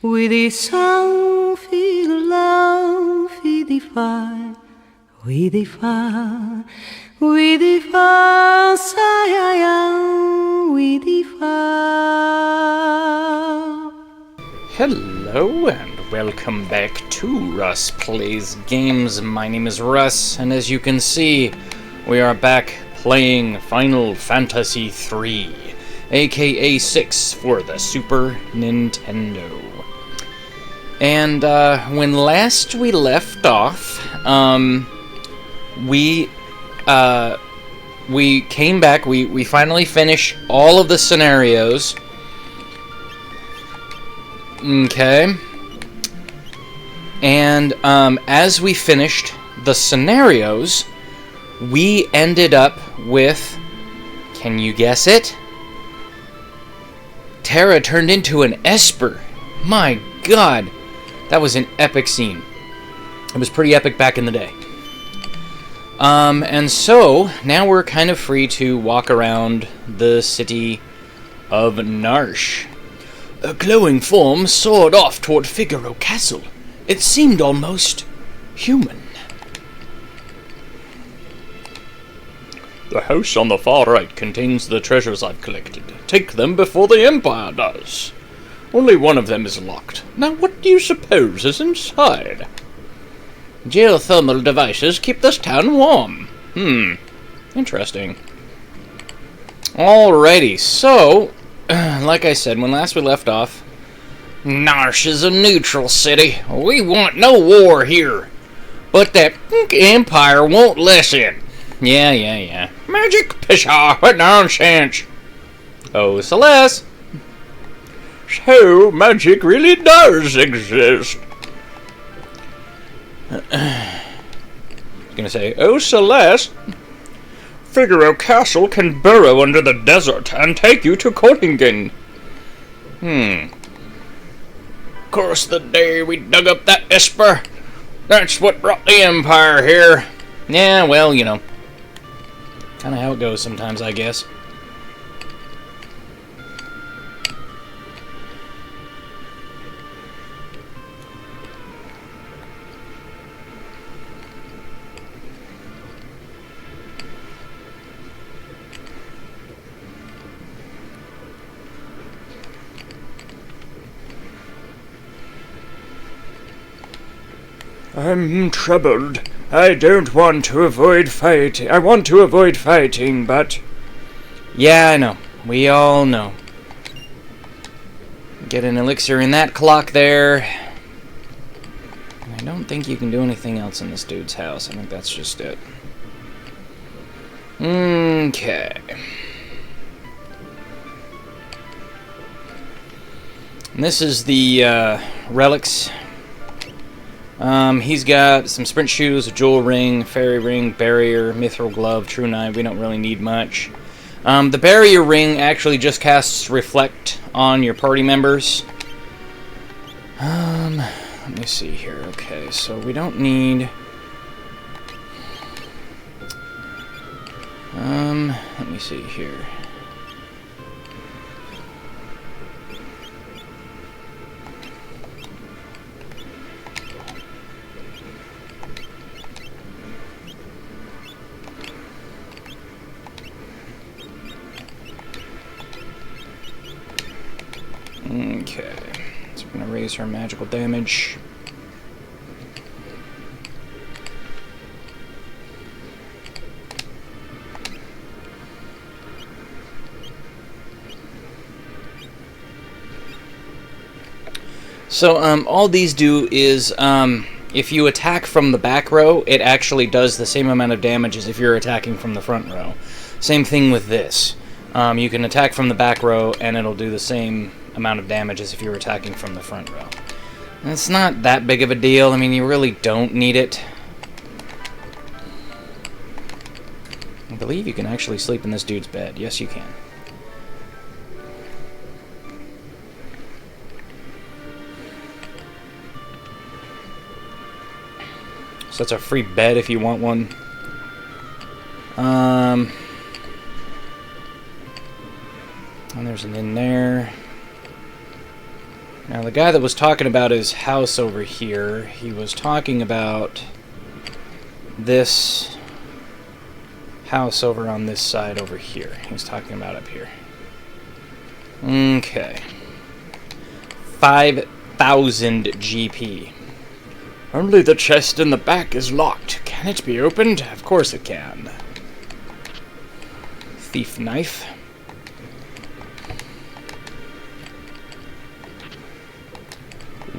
with the sound, feel love, we defy, we defy, we defy, we defy. Hello and welcome back to Russ Plays Games. My name is Russ, and as you can see, we are back playing Final Fantasy III, aka 6 for the Super Nintendo. And when last we left off, we came back, we finally finished all of the scenarios. Okay. And as we finished the scenarios, we ended up with, can you guess it? Terra turned into an Esper. My god, that was an epic scene. It was pretty epic back in the day. And so, now we're kind of free to walk around the city of Narshe. A glowing form soared off toward Figaro Castle. It seemed almost human. The house on the far right contains the treasures I've collected. Take them before the Empire does. Only one of them is locked. Now what do you suppose is inside? Geothermal devices keep this town warm. Interesting. Alrighty, so, like I said, when last we left off, Narshe is a neutral city. We want no war here. But that Empire won't listen. Yeah. Magic pishaw, what nonsense. Oh, Celeste. So, magic really does exist. I was gonna say, oh, Celeste. Figaro Castle can burrow under the desert and take you to Kottingen. Course the day we dug up that Esper. That's what brought the Empire here. Yeah, well, you know. Kinda how it goes sometimes, I guess. I'm troubled. I don't want to avoid fighting. I want to avoid fighting, but... Yeah, I know. We all know. Get an elixir in that clock there. I don't think you can do anything else in this dude's house. I think that's just it. Okay. And this is the relics. He's got some sprint shoes, a jewel ring, fairy ring, barrier, mithril glove, true knife. We don't really need much. The barrier ring actually just casts reflect on your party members. Let me see here. Okay, so we don't need... let me see here. Okay, so we're going to raise her magical damage. So, all these do is, if you attack from the back row, it actually does the same amount of damage as if you're attacking from the front row. Same thing with this. You can attack from the back row, and it'll do the same amount of damage as if you were attacking from the front row. And it's not that big of a deal. I mean, you really don't need it. I believe you can actually sleep in this dude's bed. Yes, you can. So that's a free bed if you want one. And there's an in there. Now, the guy that was talking about his house over here, he was talking about this house over on this side over here. He was talking about up here. Okay. 5,000 GP. Only the chest in the back is locked. Can it be opened? Of course it can. Thief knife.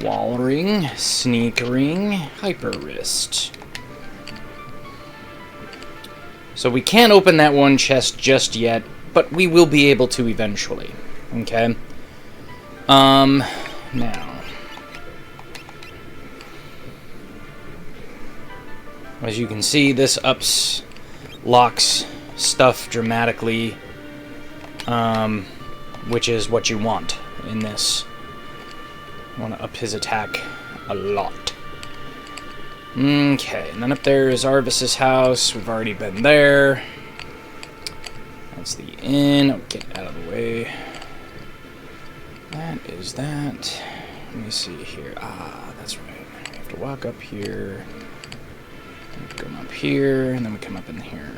Wall ring, sneak ring, hyper wrist. So we can't open that one chest just yet, but we will be able to eventually. Okay? Now. As you can see, this locks stuff dramatically, which is what you want in this. I want to up his attack a lot. Okay, and then up there is Arvis's house. We've already been there. That's the inn. Oh, get out of the way. That is that. Let me see here. Ah, that's right. I have to walk up here. Come up here, and then we come up in here.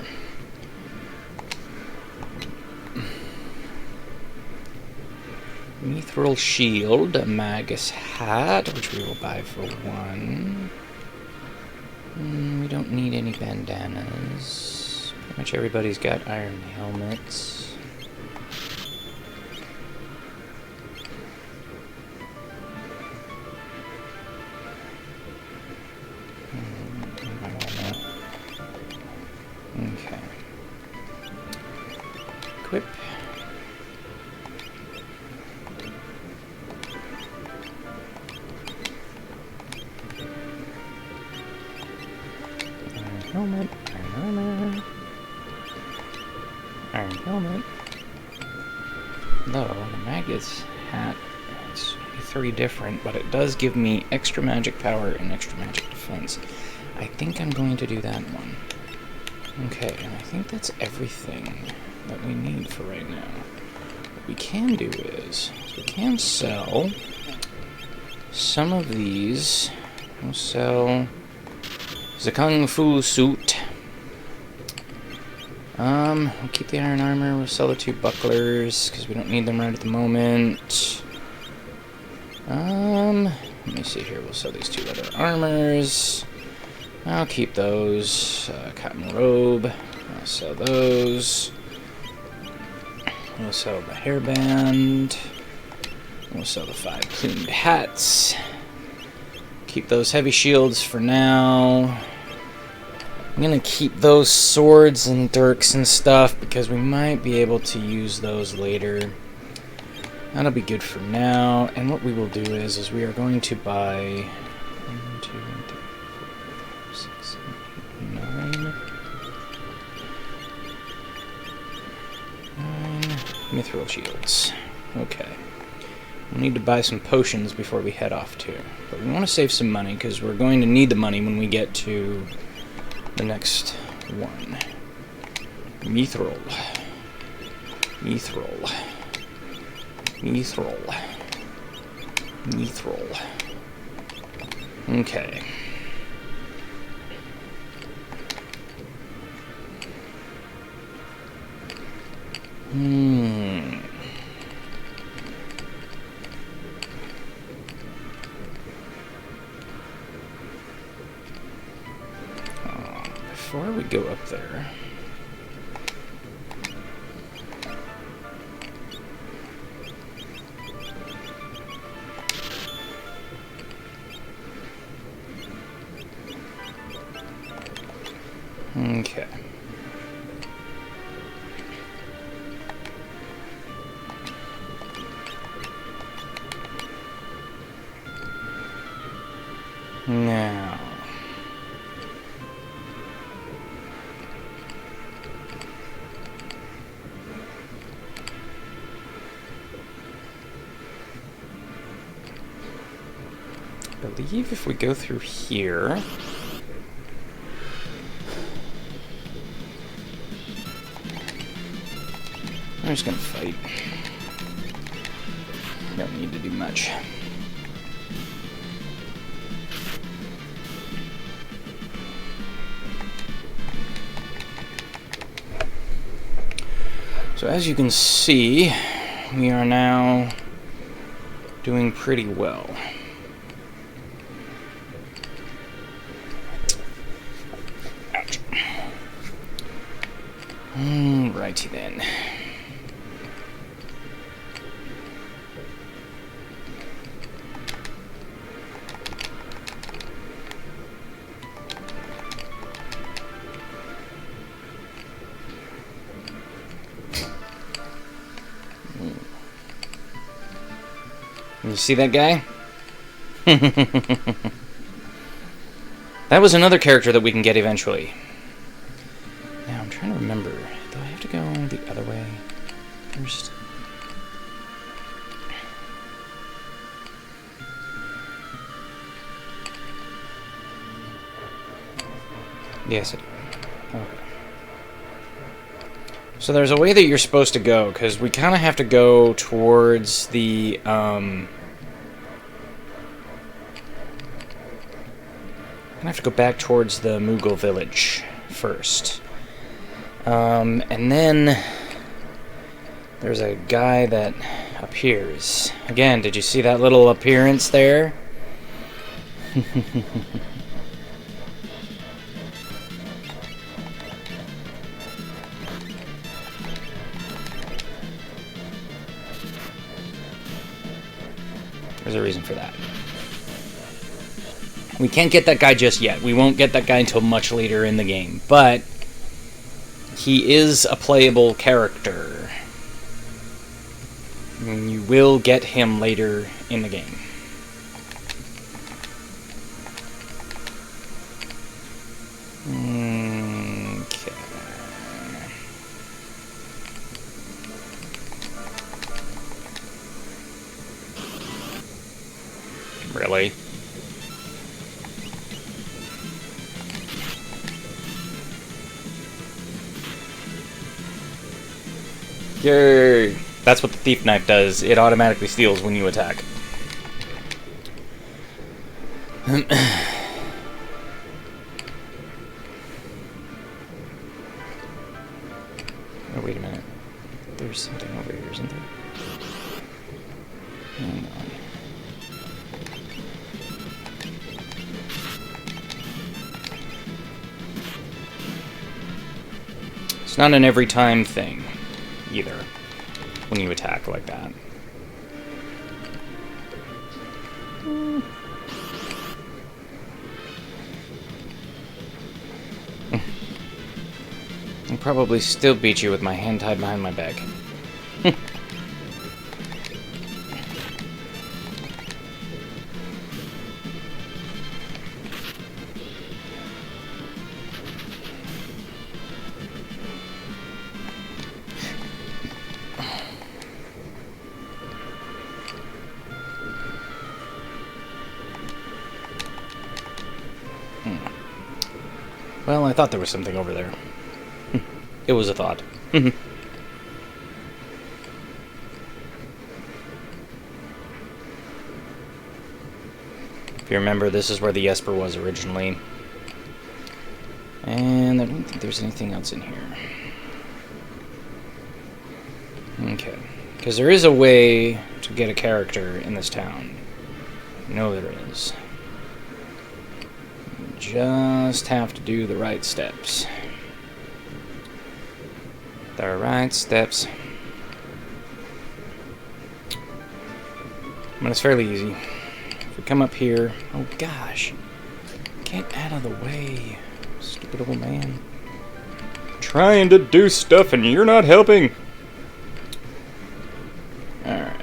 Mithril Shield, a Magus hat, which we will buy for 1. We don't need any bandanas. Pretty much everybody's got iron helmets. Okay. Equip. Helmet, iron armor, iron helmet. Though, the Magus hat, it's 3 different, but it does give me extra magic power and extra magic defense. I think I'm going to do that one. Okay, and I think that's everything that we need for right now. What we can do is, we can sell some of these. We'll sell the Kung Fu suit. We'll keep the iron armor. We'll sell the 2 bucklers because we don't need them right at the moment. Let me see here. We'll sell these 2 leather armors. I'll keep those. Cotton robe. I'll sell those. We'll sell the hairband. We'll sell the 5 plumed hats. Keep those heavy shields for now. I'm gonna keep those swords and dirks and stuff because we might be able to use those later. That'll be good for now. And what we will do is we are going to buy 1, 2, 3, 4, 5, 6, 7, 8, 9. 9 Mithril Shields. Okay. We need to buy some potions before we head off too. But we want to save some money because we're going to need the money when we get to the next one. Mithril. Mithril. Mithril. Mithril. Okay. Before we go up there, okay. Now, I believe if we go through here, I'm just gonna fight. Don't need to do much. So as you can see, we are now doing pretty well. Ouch. Alrighty then. You see that guy? That was another character that we can get eventually. Now, I'm trying to remember. Do I have to go the other way first? Yes, I do. Okay. So there's a way that you're supposed to go, because we kind of have to go towards the, I have to go back towards the Mughal village first. And then there's a guy that appears. Again, did you see that little appearance there? There's a reason for that. We can't get that guy just yet. We won't get that guy until much later in the game. But he is a playable character. And you will get him later in the game. Okay. Really? Yay! That's what the thief knife does. It automatically steals when you attack. Oh, wait a minute. There's something over here, isn't there? Hang on. It's not an every time thing, either, when you attack like that. I'll probably still beat you with my hand tied behind my back. Well, I thought there was something over there. It was a thought. If you remember, this is where the Esper was originally. And I don't think there's anything else in here. Okay. Because there is a way to get a character in this town. I know there is. Just have to do the right steps. The right steps. But it's fairly easy. If we come up here... Oh gosh. Get out of the way. Stupid old man. Trying to do stuff and you're not helping. Alright.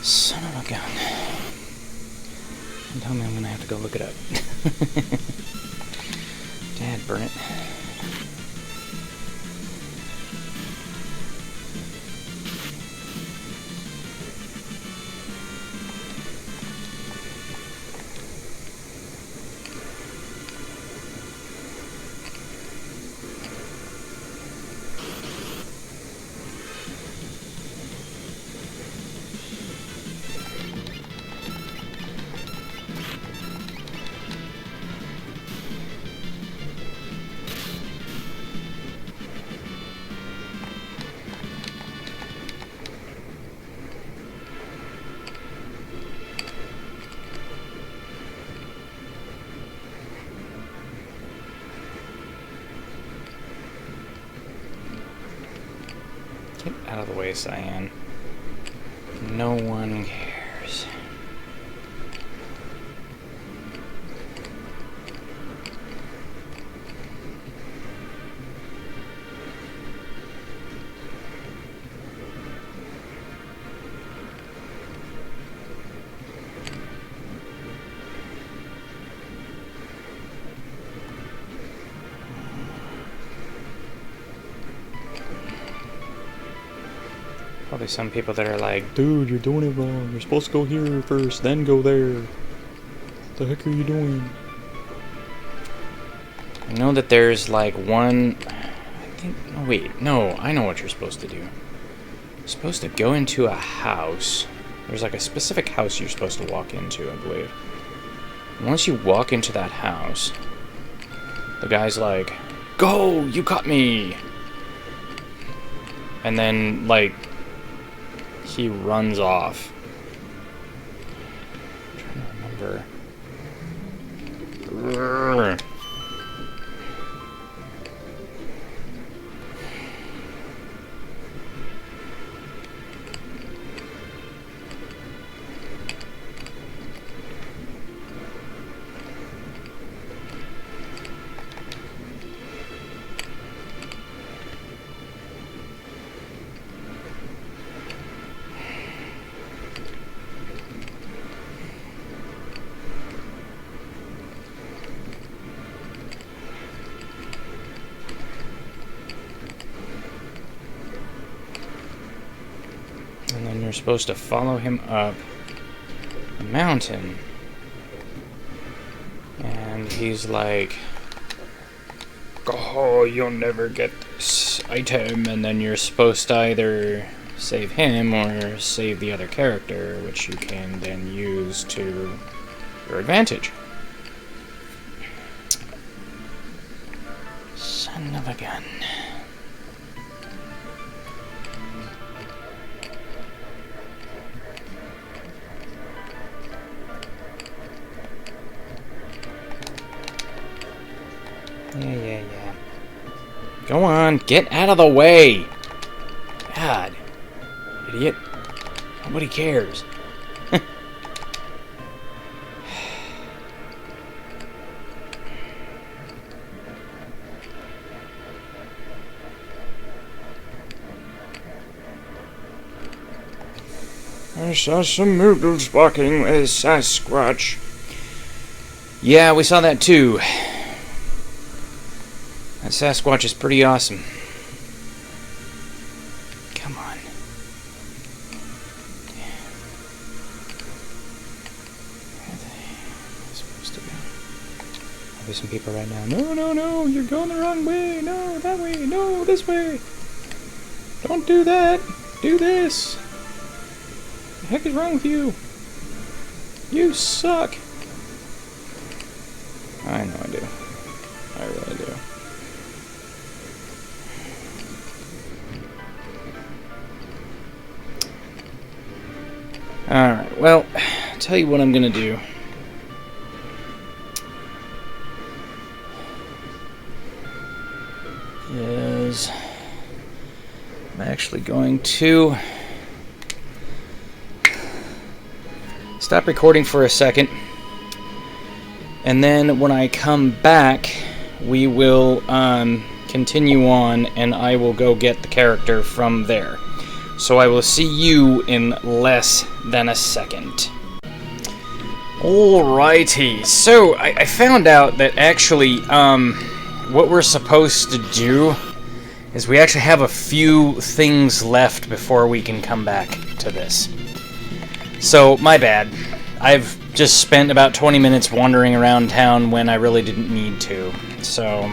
Son of a gun. Don't tell me I'm gonna have to go look it up. Dad, burn it. Get out of the way, Cyan. No one cares. Probably some people that are like, dude, you're doing it wrong. You're supposed to go here first, then go there. What the heck are you doing? I know that there's like one... I think... Oh, wait. No, I know what you're supposed to do. You're supposed to go into a house. There's like a specific house you're supposed to walk into, I believe. And once you walk into that house, the guy's like, go! You caught me! And then, like... he runs off. I'm trying to remember. And then you're supposed to follow him up a mountain. And he's like, oh, you'll never get this item. And then you're supposed to either save him or save the other character, which you can then use to your advantage. Son of a gun. Yeah. Go on, get out of the way! God. Idiot. Nobody cares. I saw some moodles walking with Sasquatch. Yeah, we saw that too. That Sasquatch is pretty awesome. Come on. Where the heck am I supposed to go? There's some people right now. No, you're going the wrong way. No, that way. No, this way. Don't do that. Do this. What the heck is wrong with you? You suck. I know I do. I really do. Alright, well, I'll tell you what I'm gonna do. Is I'm actually going to stop recording for a second, and then when I come back, we will continue on, and I will go get the character from there. So I will see you in less than a second. Alrighty, so I found out that actually, what we're supposed to do is we actually have a few things left before we can come back to this. So, my bad. I've just spent about 20 minutes wandering around town when I really didn't need to. So,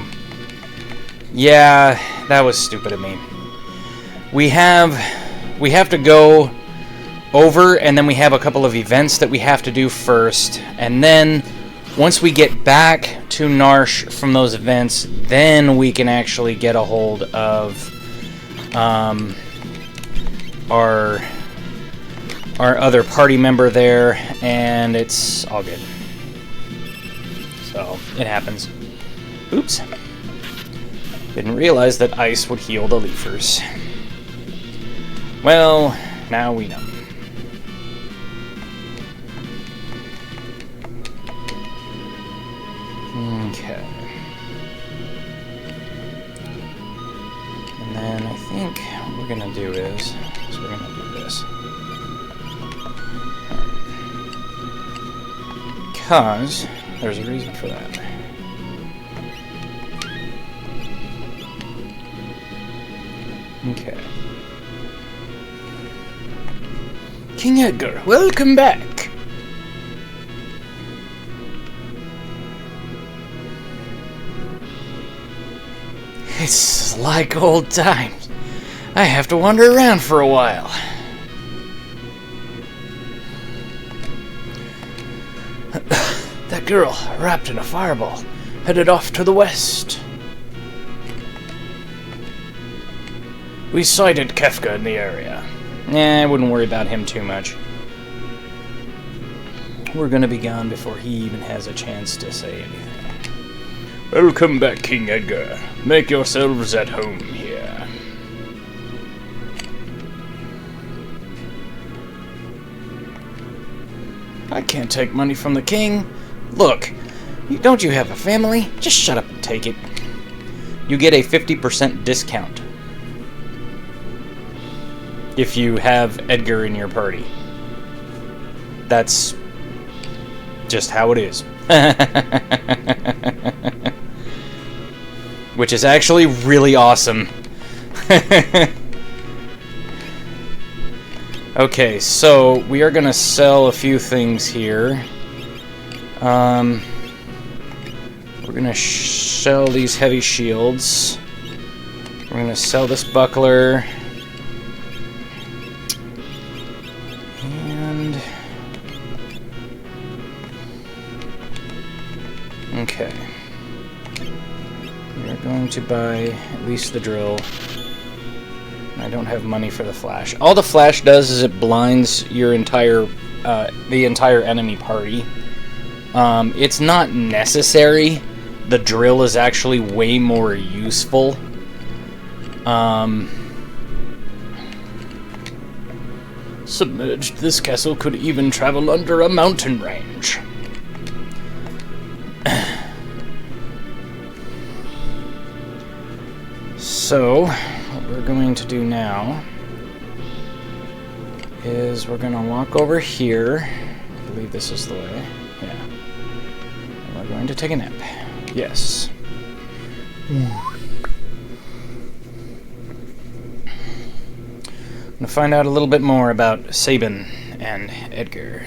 yeah, that was stupid of me. We have to go over, and then we have a couple of events that we have to do first, and then once we get back to Narshe from those events, then we can actually get a hold of our other party member there, and it's all good. So, it happens. Oops. Didn't realize that ice would heal the leafers. Well, now we know. Okay. And then I think what we're gonna do is we're gonna do this. Because there's a reason for that. Okay. King Edgar, welcome back! It's like old times. I have to wander around for a while. That girl, wrapped in a fireball, headed off to the west. We sighted Kefka in the area. I wouldn't worry about him too much. We're gonna be gone before he even has a chance to say anything. Welcome back, King Edgar. Make yourselves at home here. I can't take money from the king. Look, don't you have a family? Just shut up and take it. You get a 50% discount if you have Edgar in your party. That's just how it is. Which is actually really awesome. Okay, so we are gonna sell a few things here. We're gonna sell these heavy shields. We're gonna sell this buckler. And okay. We're going to buy at least the drill. I don't have money for the flash. All the flash does is it blinds your entire, the entire enemy party. It's not necessary. The drill is actually way more useful. Submerged, this castle could even travel under a mountain range. So, what we're going to do now is we're going to walk over here. I believe this is the way. Yeah. And we're going to take a nap. Yes. I'm going to find out a little bit more about Sabin and Edgar.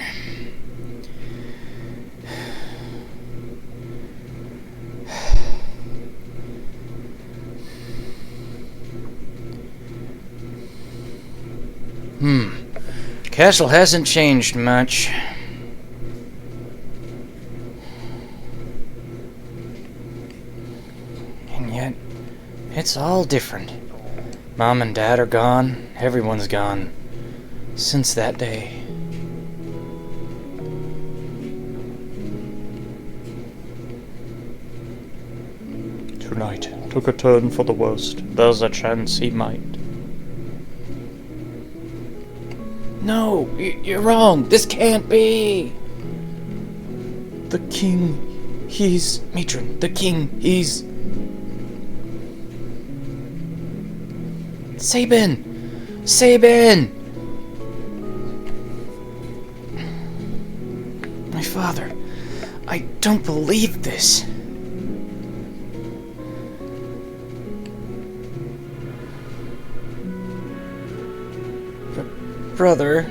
Castle hasn't changed much. And yet, it's all different. Mom and Dad are gone. Everyone's gone. Since that day. Tonight took a turn for the worst. There's a chance he might. No, you're wrong. This can't be. The king, he's... Matron, the king, he's... Sabin! Sabin! My father, I don't believe this. Brother.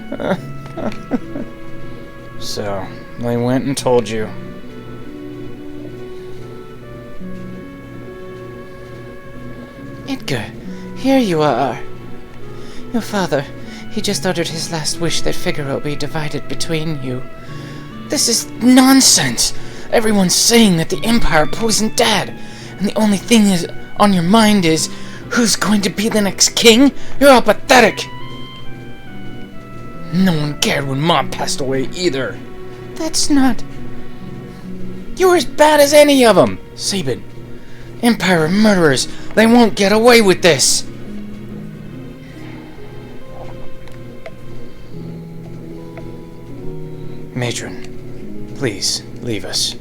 So, they went and told you. Edgar, here you are. Your father, he just uttered his last wish that Figaro be divided between you. This is nonsense! Everyone's saying that the Empire poisoned Dad, and the only thing is on your mind is, who's going to be the next king? You're all pathetic! No one cared when Mom passed away either. That's not... You're as bad as any of them! Sabin, Empire murderers, they won't get away with this! Matron, please, leave us.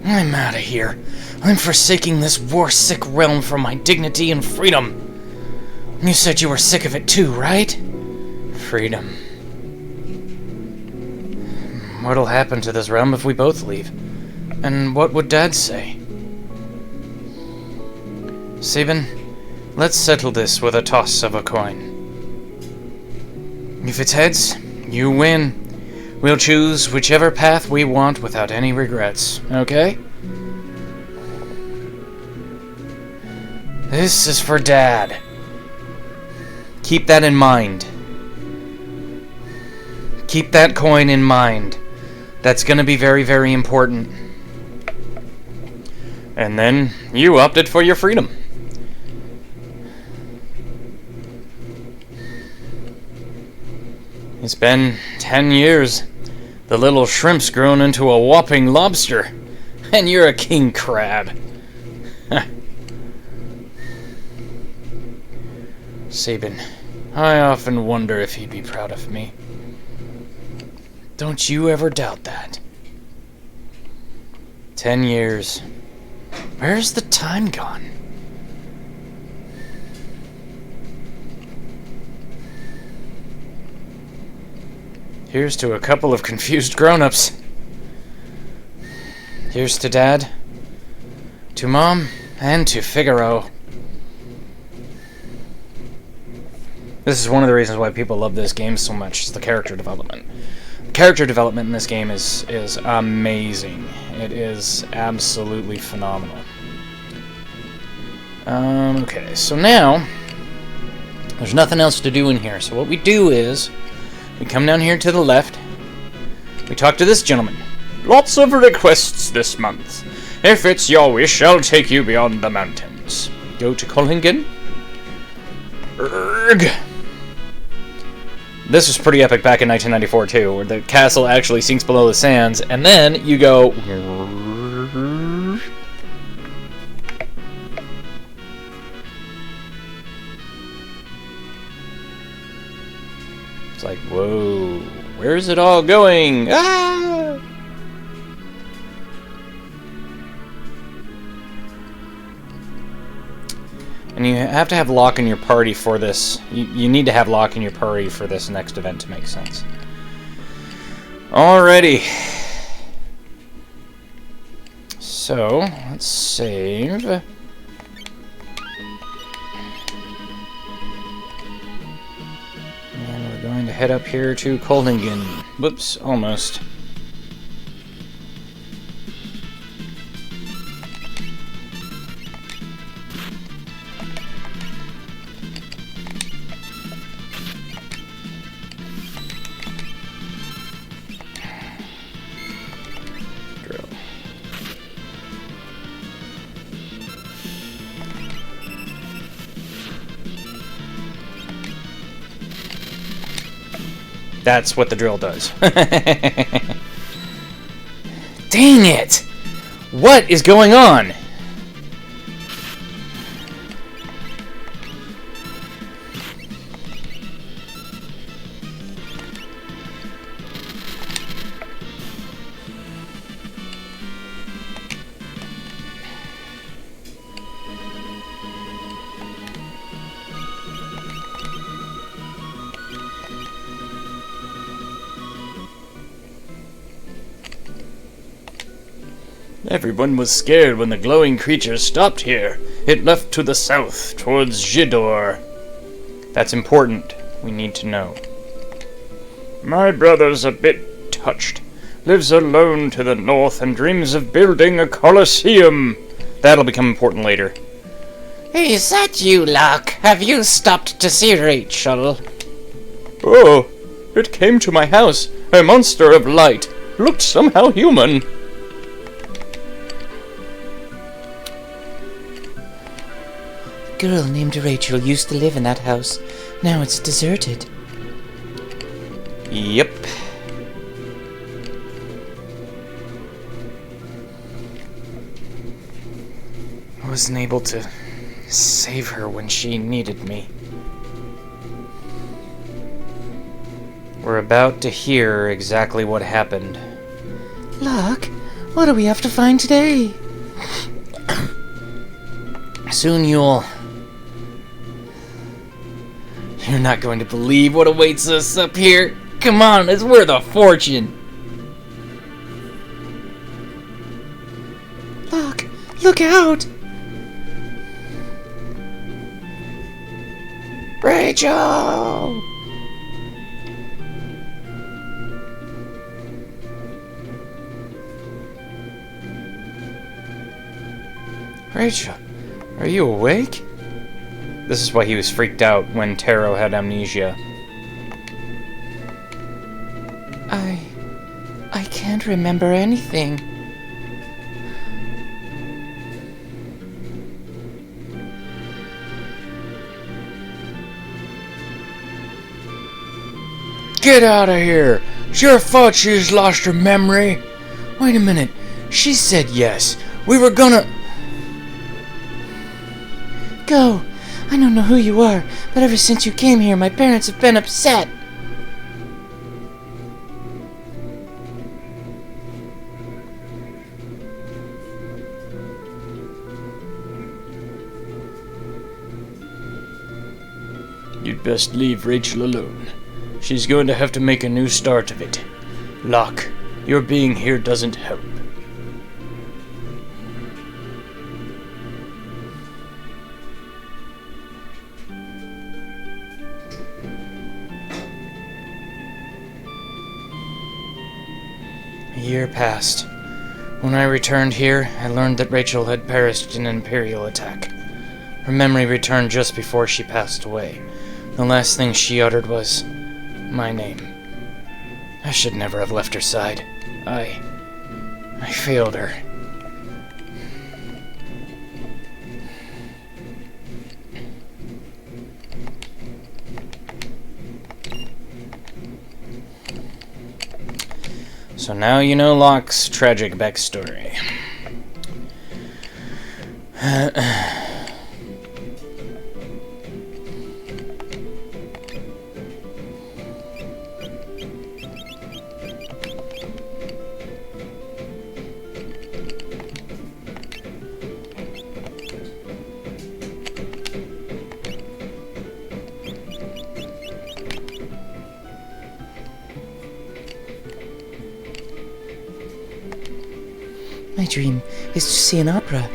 I'm out of here. I'm forsaking this war-sick realm for my dignity and freedom. You said you were sick of it too, right? Freedom. What'll happen to this realm if we both leave? And what would Dad say? Sabin, let's settle this with a toss of a coin. If it's heads, you win. We'll choose whichever path we want without any regrets, okay? This is for Dad. Keep that in mind. Keep that coin in mind. That's gonna be very, very important. And then you opted for your freedom. It's been 10 years. The little shrimp's grown into a whopping lobster. And you're a king crab. Sabin, I often wonder if he'd be proud of me. Don't you ever doubt that. 10 years. Where's the time gone? Here's to a couple of confused grown-ups. Here's to Dad, to Mom, and to Figaro. This is one of the reasons why people love this game so much, is the character development. The character development in this game is amazing. It is absolutely phenomenal. Okay, so now, there's nothing else to do in here, so what we do is, we come down here to the left, we talk to this gentleman. Lots of requests this month. If it's your wish, I'll take you beyond the mountains. Go to Kolingen. Erg. This was pretty epic back in 1994 too, where the castle actually sinks below the sands, and then you go... It's like, whoa, where's it all going? Ah! And you have to have Locke in your party for this. You need to have Locke in your party for this next event to make sense. Alrighty. So, let's save. And we're going to head up here to Koldingen. Whoops, almost. That's what the drill does. Dang it! What is going on? Everyone was scared when the glowing creature stopped here. It left to the south, towards Jidor. That's important. We need to know. My brother's a bit touched. Lives alone to the north and dreams of building a coliseum. That'll become important later. Is that you, Locke? Have you stopped to see Rachel? Oh, it came to my house. A monster of light. Looked somehow human. A girl named Rachel used to live in that house. Now it's deserted. Yep. I wasn't able to save her when she needed me. We're about to hear exactly what happened. Locke, what do we have to find today? Soon you're not going to believe what awaits us up here. Come on, it's worth a fortune. Locke, look out! Rachel! Rachel, are you awake? This is why he was freaked out when Terra had amnesia. I can't remember anything. Get out of here! It's your fault she's lost her memory. Wait a minute. She said yes. We were gonna... Go! I don't know who you are, but ever since you came here, my parents have been upset. You'd best leave Rachel alone. She's going to have to make a new start of it. Locke, your being here doesn't help. A year passed. When I returned here, I learned that Rachel had perished in an Imperial attack. Her memory returned just before she passed away. The last thing she uttered was my name. I should never have left her side. I failed her. So now you know Locke's tragic backstory. My dream is to see an opera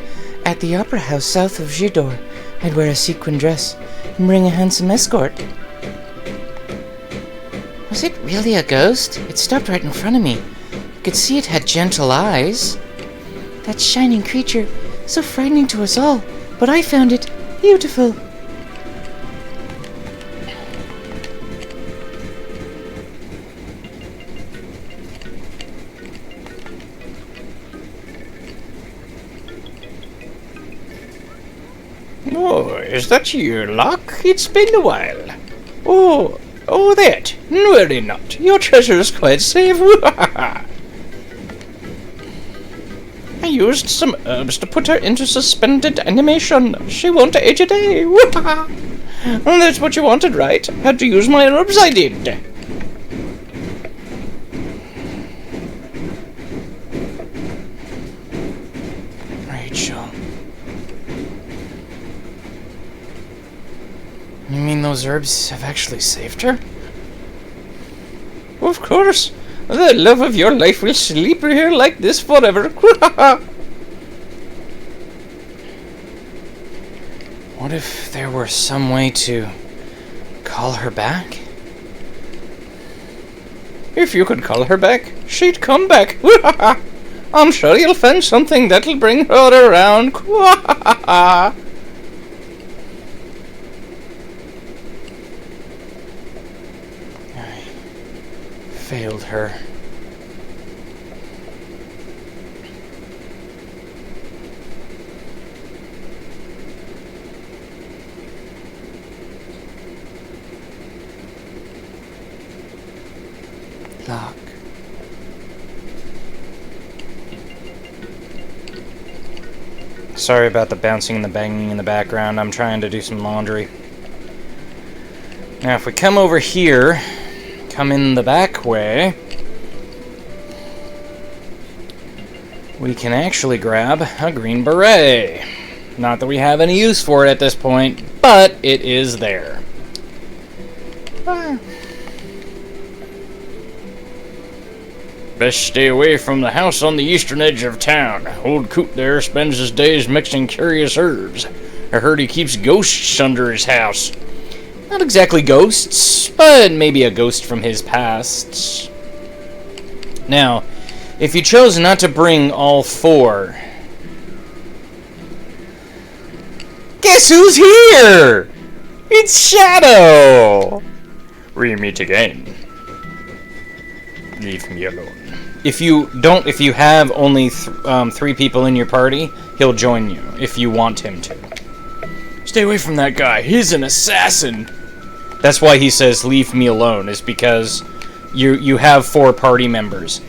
at the opera house south of Jidor. I'd wear a sequin dress and bring a handsome escort. Was it really a ghost? It stopped right in front of me. I could see it had gentle eyes. That shining creature, so frightening to us all, but I found it beautiful. Oh, is that you, Locke? It's been a while. Oh, that. Worry not. Your treasure is quite safe. I used some herbs to put her into suspended animation. She won't age a day. That's what you wanted, right? Had to use my herbs, I did. Rachel. You mean those herbs have actually saved her? Of course. The love of your life will sleep here like this forever. What if there were some way to call her back? If you could call her back, she'd come back. I'm sure you'll find something that'll bring her around. I failed her. Lock. Sorry about the bouncing and the banging in the background. I'm trying to do some laundry. Now, if we come over here, come in the back way, we can actually grab a green beret. Not that we have any use for it at this point, but it is there. Best stay away from the house on the eastern edge of town. Old Coot there spends his days mixing curious herbs. I heard he keeps ghosts under his house. Not exactly ghosts, but maybe a ghost from his past. Now, if you chose not to bring all four, guess who's here? It's Shadow! We meet again. Leave me alone. If you have only 3 people in your party, he'll join you if you want him to. Stay away from that guy. He's an assassin. That's why he says leave me alone, is because you have 4 party members.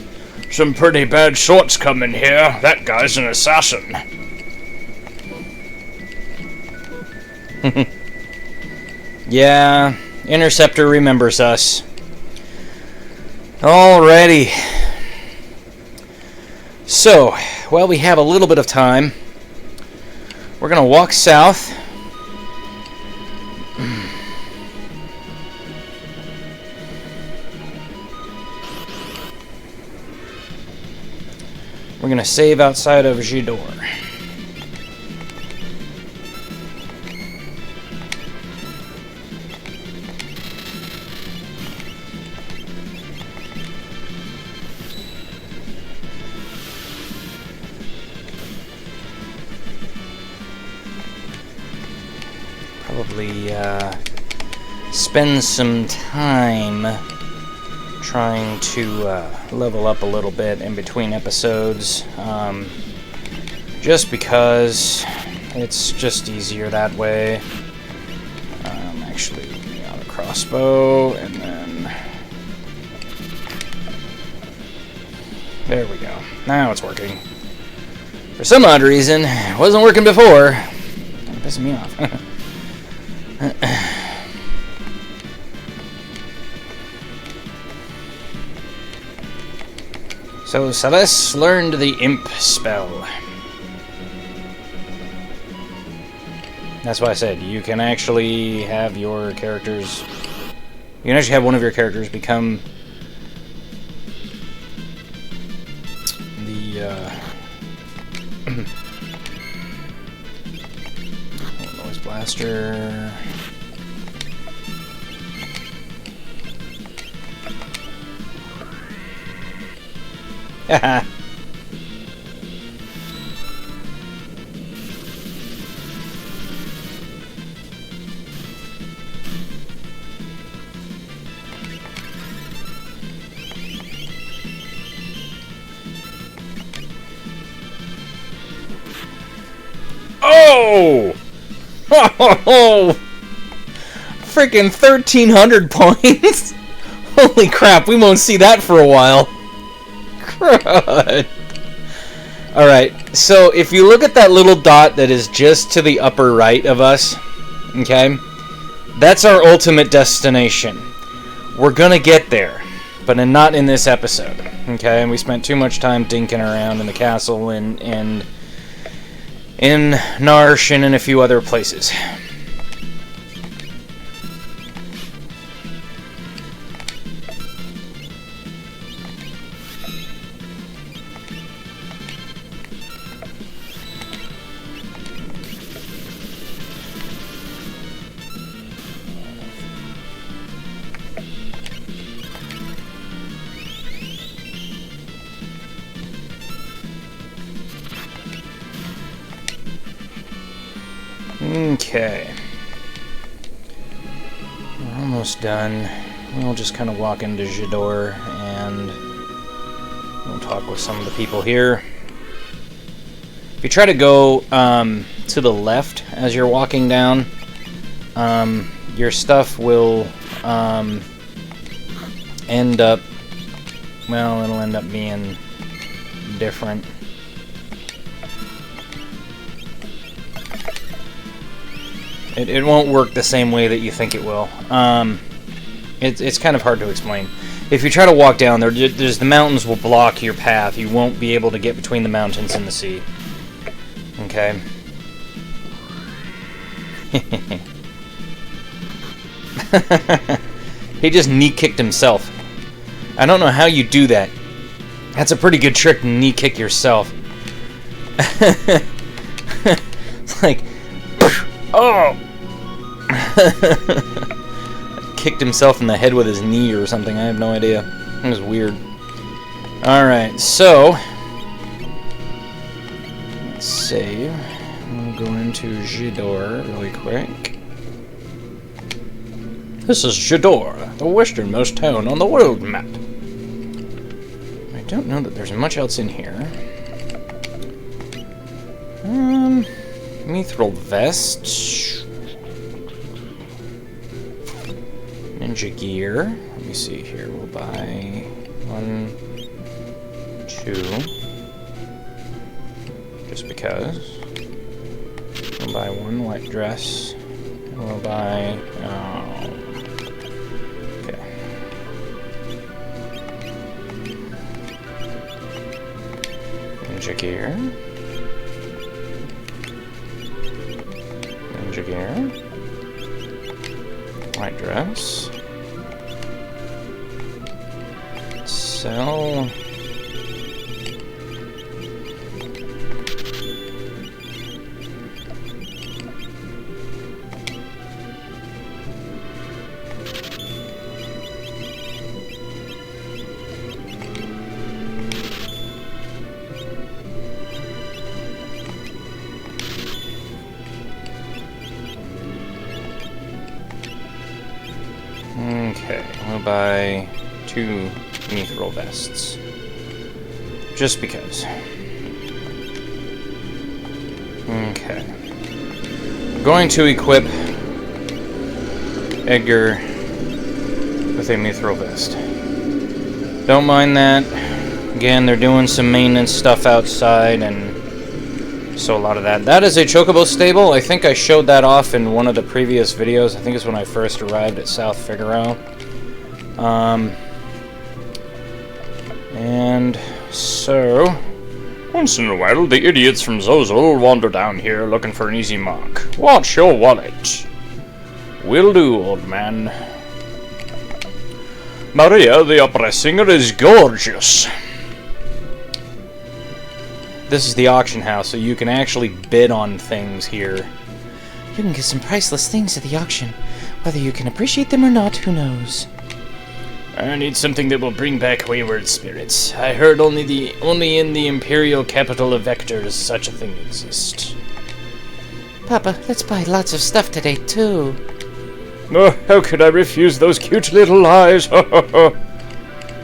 Some pretty bad sorts come in here. That guy's an assassin. Yeah, Interceptor remembers us. Alrighty. So, while we have a little bit of time, we're going to walk south. We're going to save outside of Jidor. Probably spend some time trying to level up a little bit in between episodes, just because it's just easier that way. Actually, out a crossbow, and then there we go. Now it's working. For some odd reason, it wasn't working before. It's pissing me off. So Celeste learned the imp spell. That's why I said you can actually have your characters. You can actually have one of your characters become the noise blaster. Haha. Oh! Oh! Freaking 1,300 points! Holy crap, we won't see that for a while. Crud. Alright, so if you look at that little dot that is just to the upper right of us, okay, that's our ultimate destination. We're gonna get there, but not in this episode, okay? And we spent too much time dinking around in the castle and in Narshe and in a few other places. Okay. We're almost done. We'll just kind of walk into Jador and we'll talk with some of the people here. If you try to go to the left as you're walking down, your stuff will end up, well, it'll end up being different. It won't work the same way that you think it will. It's kind of hard to explain. If you try to walk down there, the mountains will block your path. You won't be able to get between the mountains and the sea. Okay. He just knee-kicked himself. I don't know how you do that. That's a pretty good trick to knee-kick yourself. It's like... Oh! Kicked himself in the head with his knee or something. I have no idea. It was weird. Alright, so... let's save. We'll go into Jador really quick. This is Jador, the westernmost town on the world map. I don't know that there's much else in here. Mithril vest. Ninja gear. Let me see here. We'll buy 1, 2. Just because. We'll buy 1 white dress. And we'll buy... oh. Okay. Ninja gear. Ninja gear. White dress. Sell. Okay, we'll buy 2 mithril vests. Just because. Okay. I'm going to equip Edgar with a mithril vest. Don't mind that. Again, they're doing some maintenance stuff outside, and so a lot of that. That is a chocobo stable. I think I showed that off in one of the previous videos. I think it's when I first arrived at South Figaro. And so, once in a while, the idiots from Zozo wander down here looking for an easy mark. Watch your wallet. Will do, old man. Maria, the opera singer, is gorgeous. This is the auction house, so you can actually bid on things here. You can get some priceless things at the auction. Whether you can appreciate them or not, who knows? I need something that will bring back wayward spirits. I heard only in the imperial capital of Vectors such a thing exists. Papa, let's buy lots of stuff today, too. Oh, how could I refuse those cute little eyes?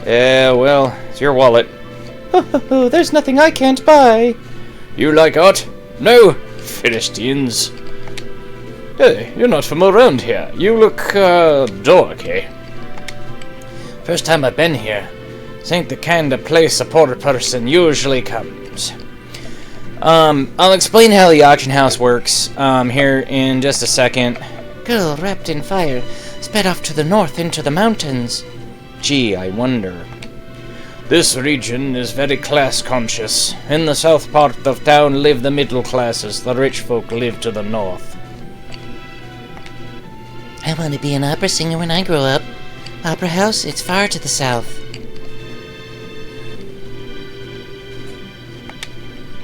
Yeah, well, it's your wallet. Oh, there's nothing I can't buy. You like art? No, Philistines. Hey, you're not from around here. You look, dorky. First time I've been here. This ain't the kind of place a poor person usually comes. I'll explain how the auction house works, here in just a second. Girl wrapped in fire, sped off to the north into the mountains. Gee, I wonder. This region is very class-conscious. In the south part of town live the middle classes. The rich folk live to the north. I want to be an opera singer when I grow up. Opera house, it's far to the south.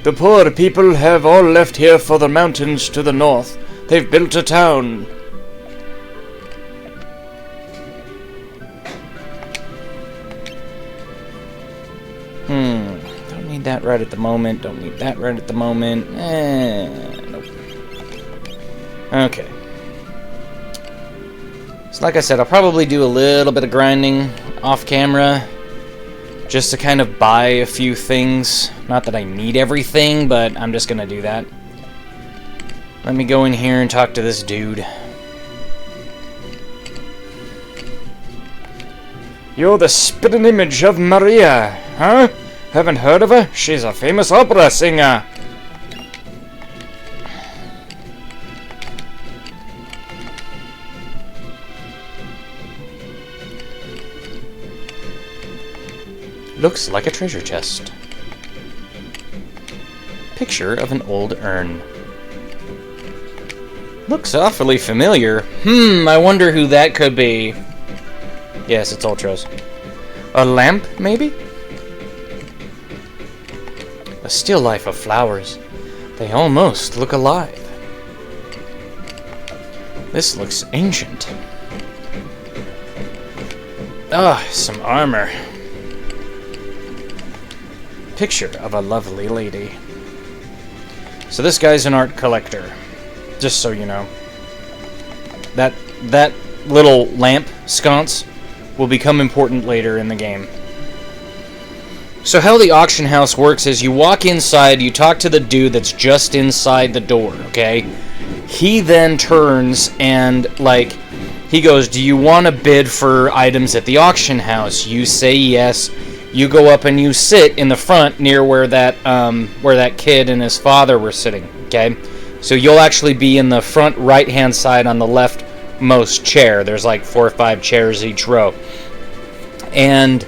The poor people have all left here for the mountains to the north. They've built a town. Don't need that right at the moment. Don't need that right at the moment. Nope. Okay. So like I said, I'll probably do a little bit of grinding off camera just to kind of buy a few things. Not that I need everything, but I'm just gonna do that. Let me go in here and talk to this dude. You're the spitting image of Maria, huh? Haven't heard of her? She's a famous opera singer. Looks like a treasure chest. Picture of an old urn. Looks awfully familiar. I wonder who that could be. Yes, it's Ultras. A lamp, maybe? A still life of flowers. They almost look alive. This looks ancient. Ah, some armor. Picture of a lovely lady. So this guy's an art collector. Just so you know. That little lamp sconce will become important later in the game. So how the auction house works is you walk inside, you talk to the dude that's just inside the door, okay? He then turns and, like, he goes, do you want to bid for items at the auction house? You say yes. You go up and you sit in the front near where that kid and his father were sitting, okay? So you'll actually be in the front right-hand side on the leftmost chair. There's like 4 or 5 chairs each row. And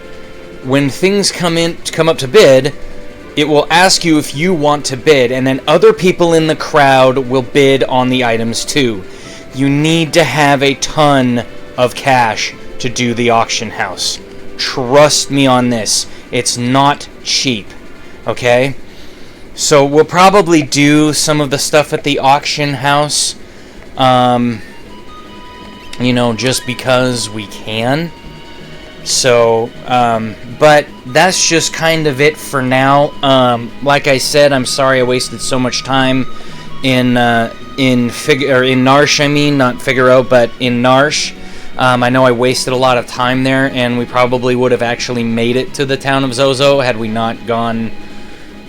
when things come up to bid, it will ask you if you want to bid, and then other people in the crowd will bid on the items too. You need to have a ton of cash to do the auction house. Trust me on this. It's not cheap. Okay? So we'll probably do some of the stuff at the auction house. Just because we can. So, but that's just kind of it for now. Like I said, I'm sorry I wasted so much time in Narshe, I mean, not Figaro, but in Narshe. I know I wasted a lot of time there, and we probably would have actually made it to the town of Zozo had we not gone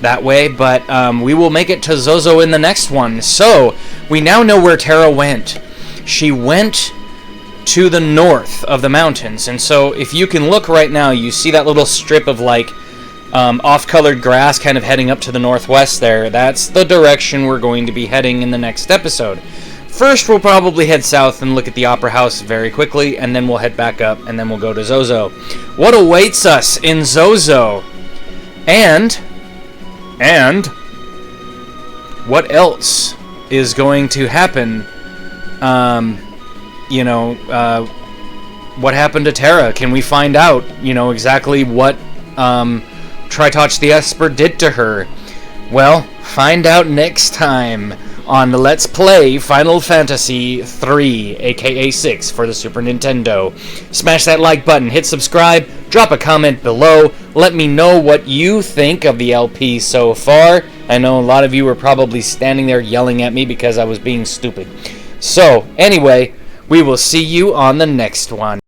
that way, but we will make it to Zozo in the next one. So, we now know where Terra went. She went to the north of the mountains, and so if you can look right now, you see that little strip of like off-colored grass kind of heading up to the northwest there. That's the direction we're going to be heading in the next episode. First, we'll probably head south and look at the Opera House very quickly, and then we'll head back up, and then we'll go to Zozo. What awaits us in Zozo? And what else is going to happen? What happened to Terra? Can we find out, exactly what Tritoch the Esper did to her? Well, find out next time on the Let's Play Final Fantasy 3, aka 6 for the Super Nintendo. Smash that like button, hit subscribe, drop a comment below, let me know what you think of the LP so far. I know a lot of you were probably standing there yelling at me because I was being stupid. So, anyway, we will see you on the next one.